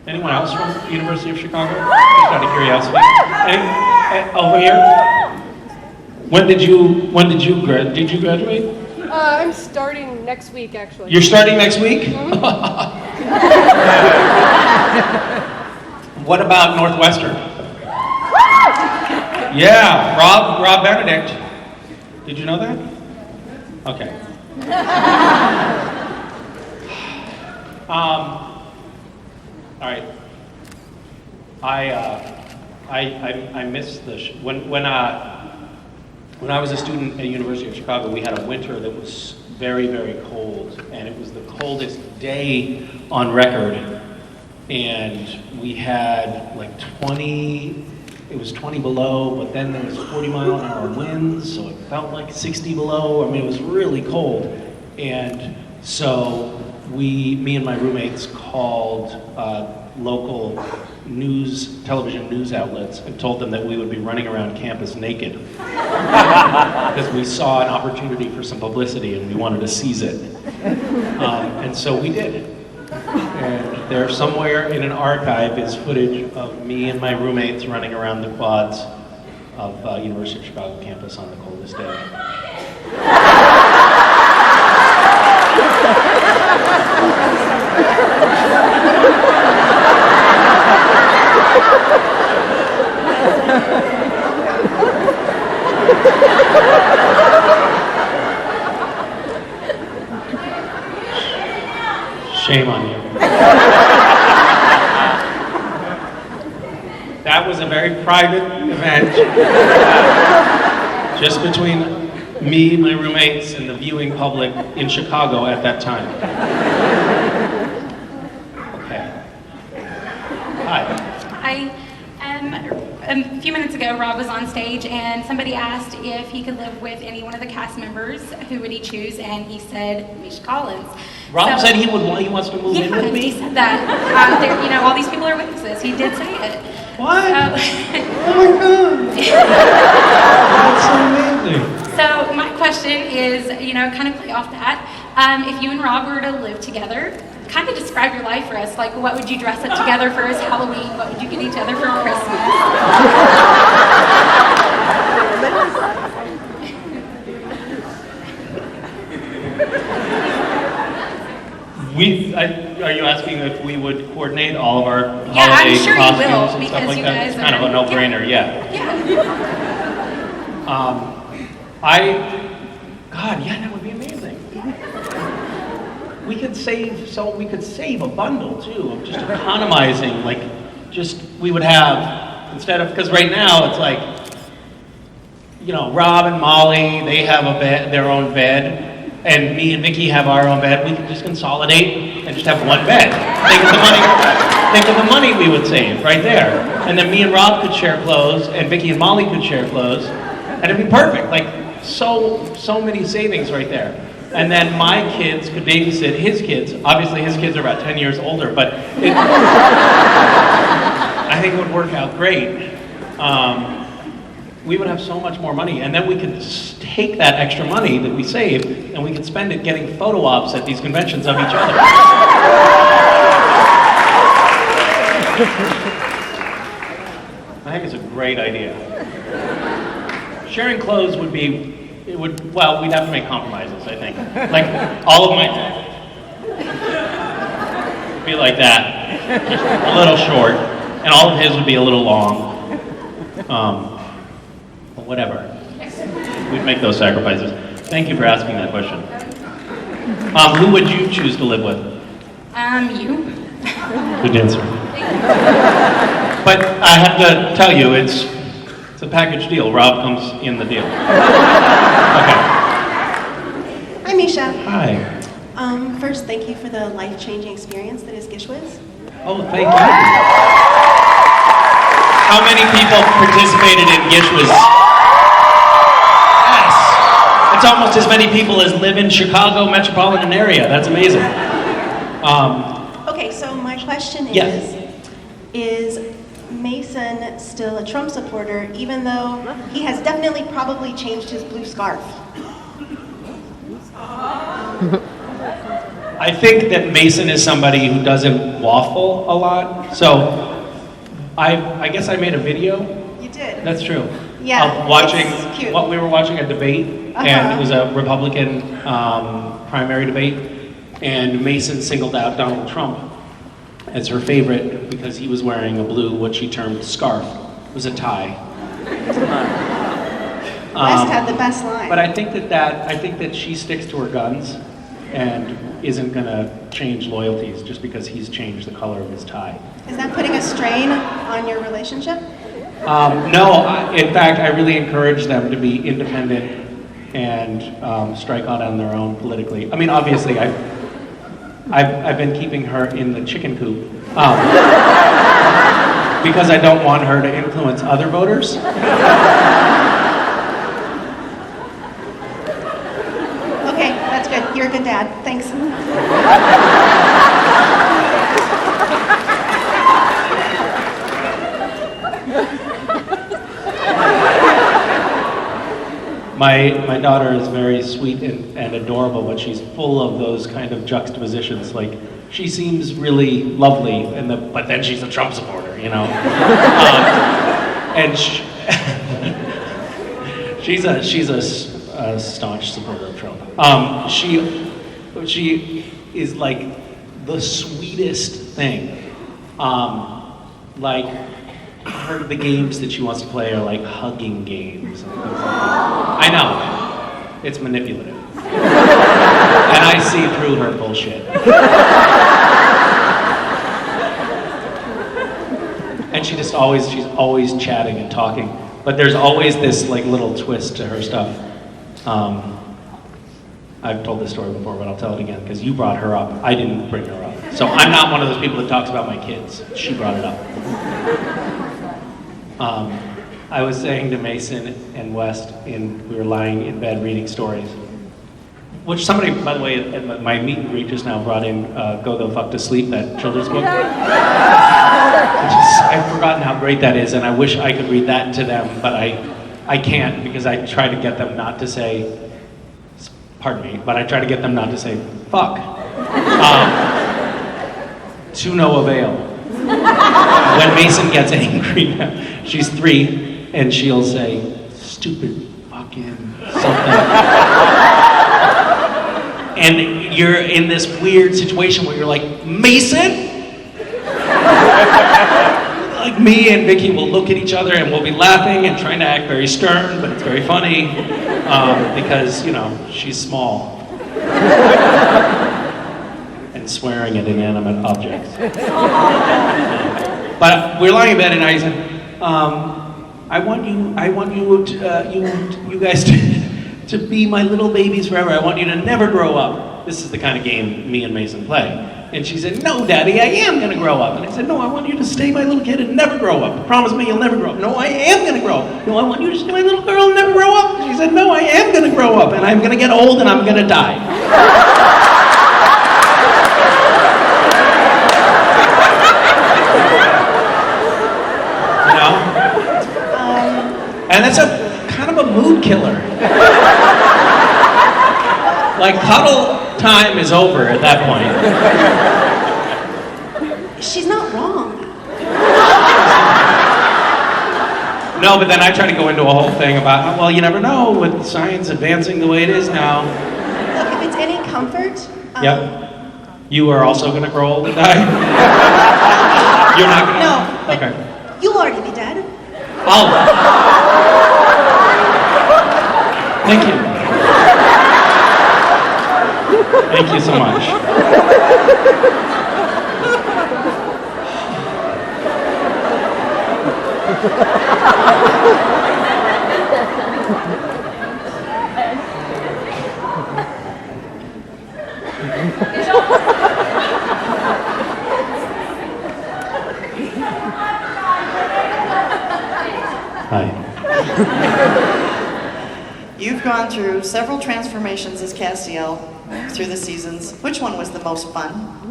Anyone else from the University of Chicago? Just out of curiosity. Over here? Did you graduate? I'm starting next week, actually. You're starting next week? Mm-hmm. What about Northwestern? Yeah, Rob Benedict. Did you know that? Okay. All right. I miss the when I was a student at the University of Chicago, we had a winter that was very, very cold, and it was the coldest day on record. And we had like 20, it was 20 below, but then there was 40-mile-an-hour winds, so it felt like 60 below. I mean, it was really cold. And so me and my roommates called local television news outlets and told them that we would be running around campus naked because we saw an opportunity for some publicity and we wanted to seize it. And so we did. And there somewhere in an archive is footage of me and my roommates running around the quads of University of Chicago campus on the coldest day. Shame on you. That was a very private event, just between me, my roommates, and the viewing public in Chicago at that time. Okay. Hi. A few minutes ago, Rob was on stage, and somebody asked if he could live with any one of the cast members. Who would he choose? And he said Misha Collins. Rob said he wants to move in with me? He said that. All these people are witnesses. He did say it. What? Oh my God. That's so amazing. So my question is, kind of play off that. If you and Rob were to live together, kind of describe your life for us. Like, what would you dress up together for as Halloween? What would you get each other for Christmas? Are you asking if we would coordinate all of our holiday I'm sure costumes you will, and because stuff like you that? guys It's kind of a no-brainer, yeah. God, yeah, that would be amazing. We could save a bundle too of just economizing. We would have, instead of, because right now it's like, Rob and Molly, they have their own bed. And me and Vicky have our own bed. We can just consolidate and just have one bed. Think of the money we would save right there. And then me and Rob could share clothes, and Vicky and Molly could share clothes, and it'd be perfect. Like so many savings right there. And then my kids could babysit his kids. Obviously, his kids are about 10 years older, but I think it would work out great. We would have so much more money, and then we could take that extra money that we saved, and we could spend it getting photo ops at these conventions of each other. I think it's a great idea. Sharing clothes we'd have to make compromises, I think. Like, all of my would be like that, just a little short, and all of his would be a little long. Whatever. We'd make those sacrifices. Thank you for asking that question. Who would you choose to live with? You. Good answer. But I have to tell you, it's a package deal. Rob comes in the deal. Okay. Hi, Misha. Hi. First, thank you for the life-changing experience that is Gishwiz. Oh, thank you. How many people participated in Gishwiz? It's almost as many people as live in Chicago metropolitan area. That's amazing. Okay, so my question is, yes. Is Mason still a Trump supporter, even though he has definitely probably changed his blue scarf? I think that Mason is somebody who doesn't waffle a lot. So I guess I made a video. You did. That's true. Yeah, Of watching, it's cute. we were watching a debate, and it was a Republican primary debate, and Mason singled out Donald Trump as her favorite because he was wearing a blue, what she termed scarf. It was a tie. West had the best line. But I think that she sticks to her guns and isn't gonna change loyalties just because he's changed the color of his tie. Is that putting a strain on your relationship? No, in fact, I really encourage them to be independent and strike out on their own politically. I mean, obviously, I've been keeping her in the chicken coop because I don't want her to influence other voters. Okay, that's good. You're a good dad. Thanks. My daughter is very sweet and adorable, but she's full of those kind of juxtapositions. Like, she seems really lovely, but then she's a Trump supporter, you know? And she's a staunch supporter of Trump. She is like the sweetest thing. Like, the games that she wants to play are like hugging games and things like that. I know, it's manipulative. And I see through her bullshit. And she's always chatting and talking. But there's always this like little twist to her stuff. I've told this story before, but I'll tell it again because you brought her up. I didn't bring her up. So I'm not one of those people that talks about my kids. She brought it up. I was saying to Mason and West, we were lying in bed reading stories, which somebody, by the way, at my meet and greet just now brought in Go the Fuck to Sleep, that children's book. I've forgotten how great that is, and I wish I could read that to them, but I can't because I try to get them not to say, pardon me, but I try to get them not to say, fuck. To no avail. When Mason gets angry, she's 3, and she'll say, stupid fucking something. And you're in this weird situation where you're like, Mason? Like me and Vicky will look at each other and we'll be laughing and trying to act very stern, but it's very funny because, you know, she's small. And swearing at inanimate objects. But we're lying in bed and I said, I want you guys to be my little babies forever. I want you to never grow up. This is the kind of game me and Mason play. And she said, no, Daddy, I am going to grow up. And I said, no, I want you to stay my little kid and never grow up. Promise me you'll never grow up. No, I am going to grow up. No, I want you to stay my little girl and never grow up. And she said, no, I am going to grow up. And I'm going to get old and I'm going to die. And that's a kind of a mood killer. Like, cuddle time is over at that point. She's not wrong. No, but then I try to go into a whole thing about, well, you never know with science advancing the way it is now. Look, if it's any comfort. Yep. You are also going to grow old and die? You're not going to? No. Okay. You'll already be dead. Oh. Thank you. Thank you so much. Hi. You've gone through several transformations as Castiel through the seasons. Which one was the most fun?